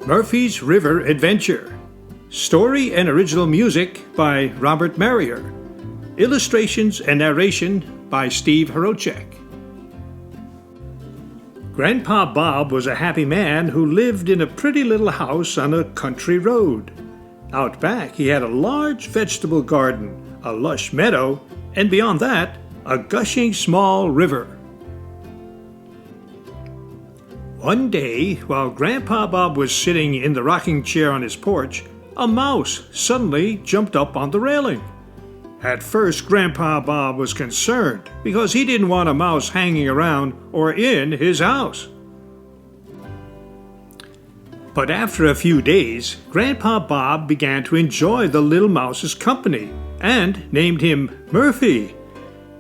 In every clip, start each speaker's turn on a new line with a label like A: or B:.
A: Murphy's River Adventure. Story and original music by Robert Marrier. Illustrations and narration by Steve Hrochek. Grandpa Bob was a happy man who lived in a pretty little house on a country road. Out back he had a large vegetable garden, a lush meadow, and beyond that, a gushing small river. One day, while Grandpa Bob was sitting in the rocking chair on his porch, a mouse suddenly jumped up on the railing. At first, Grandpa Bob was concerned because he didn't want a mouse hanging around or in his house. But after a few days, Grandpa Bob began to enjoy the little mouse's company and named him Murfy.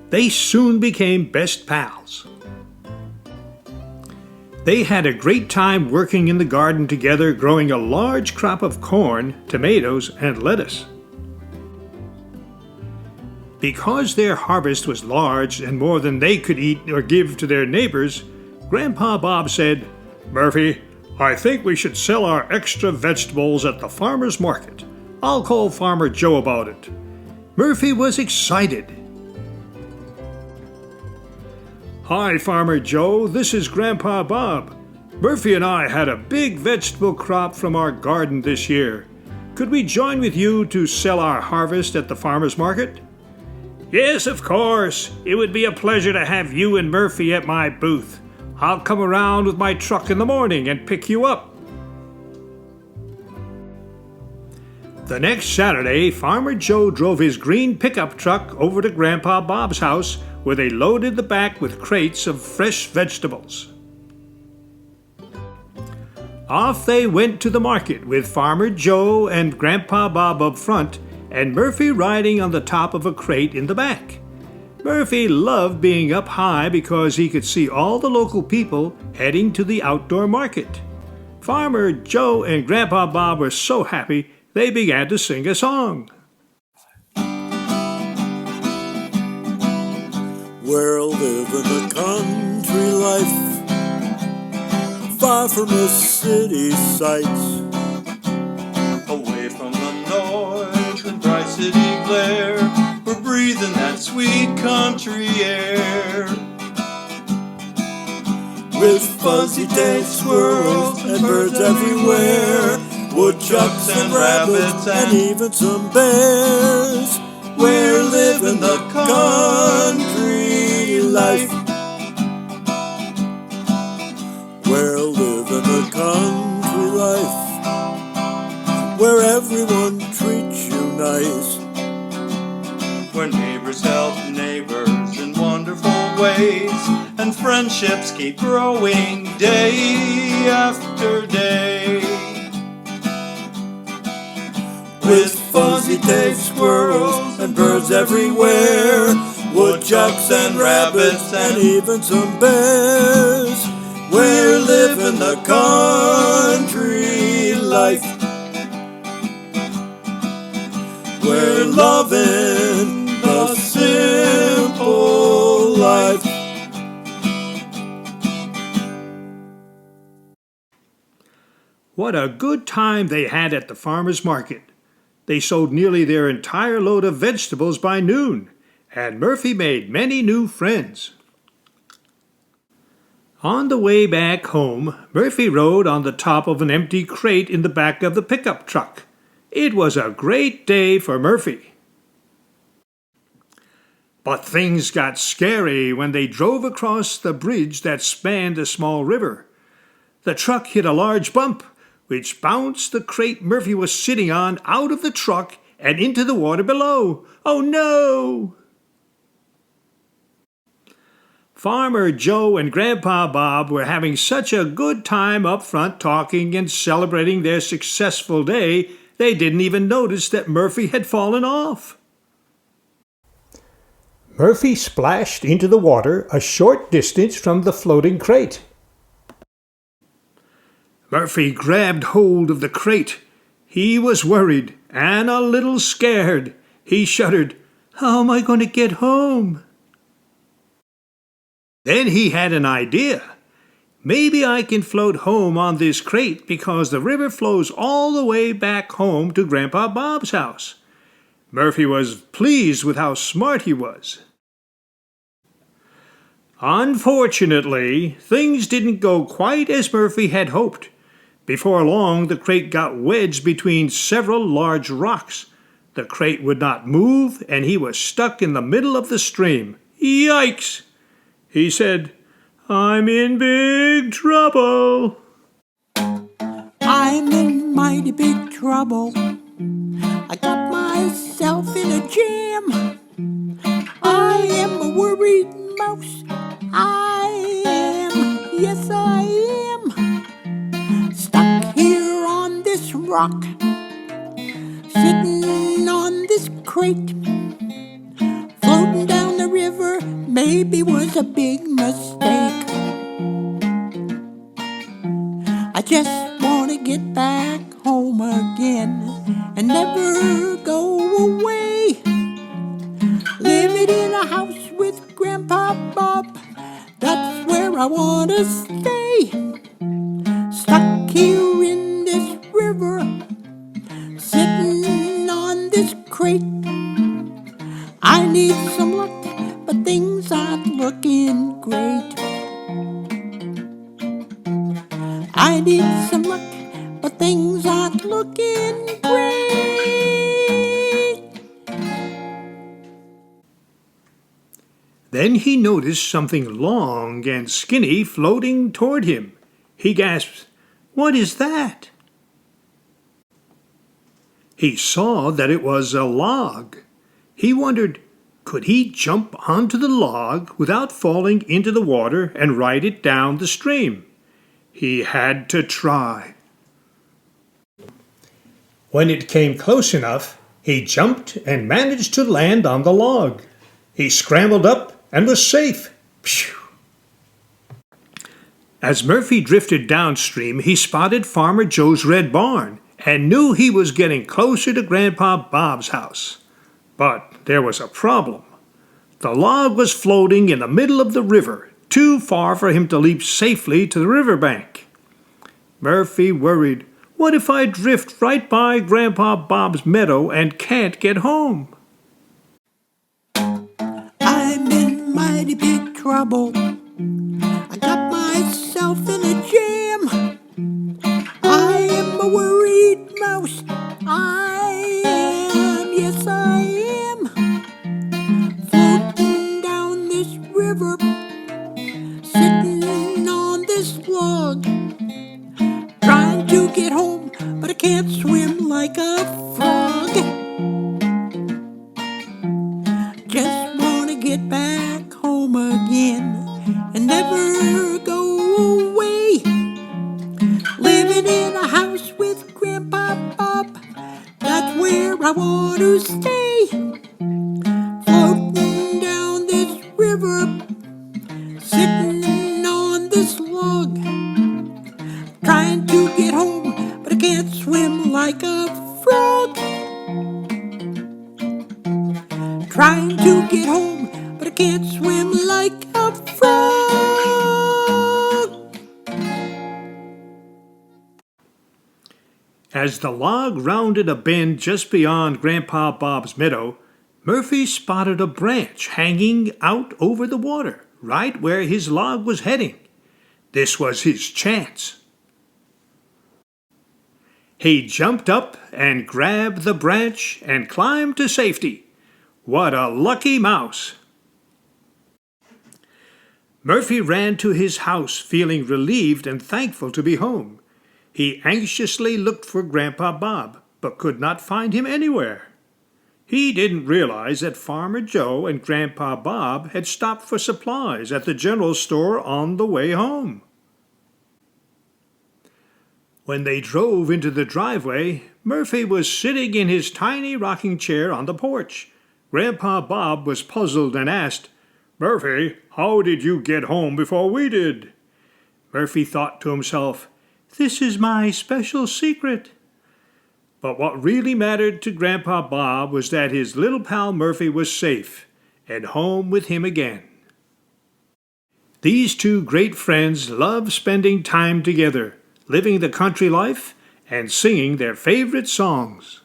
A: They soon became best pals. They had a great time working in the garden together, growing a large crop of corn, tomatoes, and lettuce. Because their harvest was large and more than they could eat or give to their neighbors, Grandpa Bob said, "Murphy, I think we should sell our extra vegetables at the farmer's market. I'll call Farmer Joe about it." Murphy was excited. "Hi, Farmer Joe, this is Grandpa Bob. Murphy and I had a big vegetable crop from our garden this year. Could we join with you to sell our harvest at the farmer's market?" "Yes, of course. It would be a pleasure to have you and Murphy at my booth. I'll come around with my truck in the morning and pick you up." The next Saturday, Farmer Joe drove his green pickup truck over to Grandpa Bob's house, where they loaded the back with crates of fresh vegetables. Off they went to the market with Farmer Joe and Grandpa Bob up front and Murphy riding on the top of a crate in the back. Murphy loved being up high because he could see all the local people heading to the outdoor market. Farmer Joe and Grandpa Bob were so happy they began to sing a song.
B: We're living the country life, far from the city sights,
C: away from the noise and bright city glare. We're breathing that sweet country air,
B: with fuzzy-tailed squirrels and birds everywhere, woodchucks and rabbits and even some bears. We're living the country life. We're living the country life, where everyone treats you nice,
C: where neighbors help neighbors in wonderful ways, and friendships keep growing day after day.
B: With fuzzy-tailed squirrels and birds everywhere, woodchucks and rabbits and even some bears. We're living the country life. We're loving the simple life.
A: What a good time they had at the farmer's market. They sold nearly their entire load of vegetables by noon, and Murphy made many new friends. On the way back home, Murphy rode on the top of an empty crate in the back of the pickup truck. It was a great day for Murphy. But things got scary when they drove across the bridge that spanned a small river. The truck hit a large bump, which bounced the crate Murphy was sitting on out of the truck and into the water below. Oh no! Farmer Joe and Grandpa Bob were having such a good time up front talking and celebrating their successful day, they didn't even notice that Murphy had fallen off. Murphy splashed into the water a short distance from the floating crate. Murphy grabbed hold of the crate. He was worried and a little scared. He shuddered. "How am I going to get home?" Then he had an idea. Maybe I can float home on this crate because the river flows all the way back home to Grandpa Bob's house. Murphy was pleased with how smart he was. Unfortunately, things didn't go quite as Murphy had hoped. Before long, the crate got wedged between several large rocks. The crate would not move, and he was stuck in the middle of the stream. Yikes! He said, "I'm in big trouble."
B: I'm in mighty big trouble. I got myself in a jam. I am a worried mouse. I am, yes I am. Stuck here on this rock, sitting on this crate. Floating down the river maybe was a big mistake. I just want to get back home again and never go away. Living in a house with Grandpa Bob, that's where I want to stay. Stuck here in this river, sitting on this crate. I need some luck, but things aren't looking great. I need some luck, but things aren't looking great.
A: Then he noticed something long and skinny floating toward him. He gasped, "What is that?" He saw that it was a log. He wondered, could he jump onto the log without falling into the water and ride it down the stream? He had to try. When it came close enough, he jumped and managed to land on the log. He scrambled up and was safe. Phew! As Murphy drifted downstream, he spotted Farmer Joe's red barn and knew he was getting closer to Grandpa Bob's house. But there was a problem. The log was floating in the middle of the river, too far for him to leap safely to the riverbank. Murphy worried, "What if I drift right by Grandpa Bob's meadow and can't get home?"
B: I'm in mighty big trouble. I got myself in a jam. I am a worried mouse. I am, yes I am. Floating down this river, sitting on this log. Trying to get home, but I can't swim like a frog. Just wanna get back home again and never go away. Living in a house with Grandpa Bob, that's where I want to stay. Floating down this river, sitting on this log. Trying to get home, but I can't swim like a frog. Trying to get home, but I can't swim like a frog.
A: As the log rounded a bend just beyond Grandpa Bob's meadow, Murphy spotted a branch hanging out over the water, right where his log was heading. This was his chance. He jumped up and grabbed the branch and climbed to safety. What a lucky mouse! Murphy ran to his house feeling relieved and thankful to be home. He anxiously looked for Grandpa Bob, but could not find him anywhere. He didn't realize that Farmer Joe and Grandpa Bob had stopped for supplies at the general store on the way home. When they drove into the driveway, Murphy was sitting in his tiny rocking chair on the porch. Grandpa Bob was puzzled and asked, "Murphy, how did you get home before we did?" Murphy thought to himself, "This is my special secret." But what really mattered to Grandpa Bob was that his little pal Murphy was safe and home with him again. These two great friends love spending time together, living the country life and singing their favorite songs.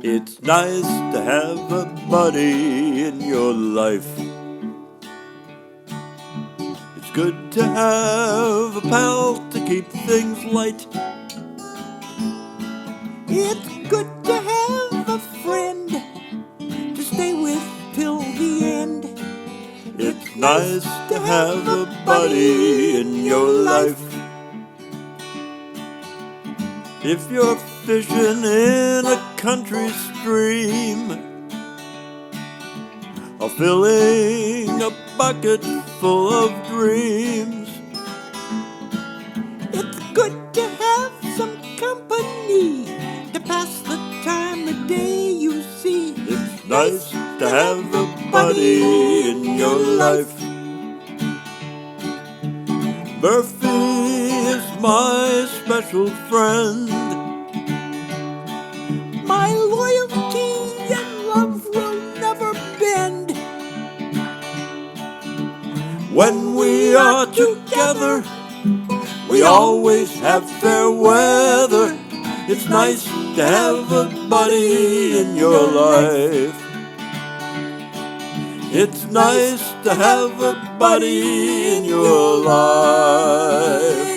D: It's nice to have a buddy in your life. It's good to have a pal to keep things light.
B: It's good to have a friend to stay with till the end.
D: It's nice to have a buddy in your life. If you're fishing in a country stream, or filling a bucket full of dreams,
B: It's good to have some company to pass the time of day, you see.
D: it's nice to have a buddy in your life. Murfy is my special friend.
B: My loyalty and love will never bend.
D: When we are together, we always have fair weather. It's nice to have a buddy in your life. It's nice to have a buddy in your life.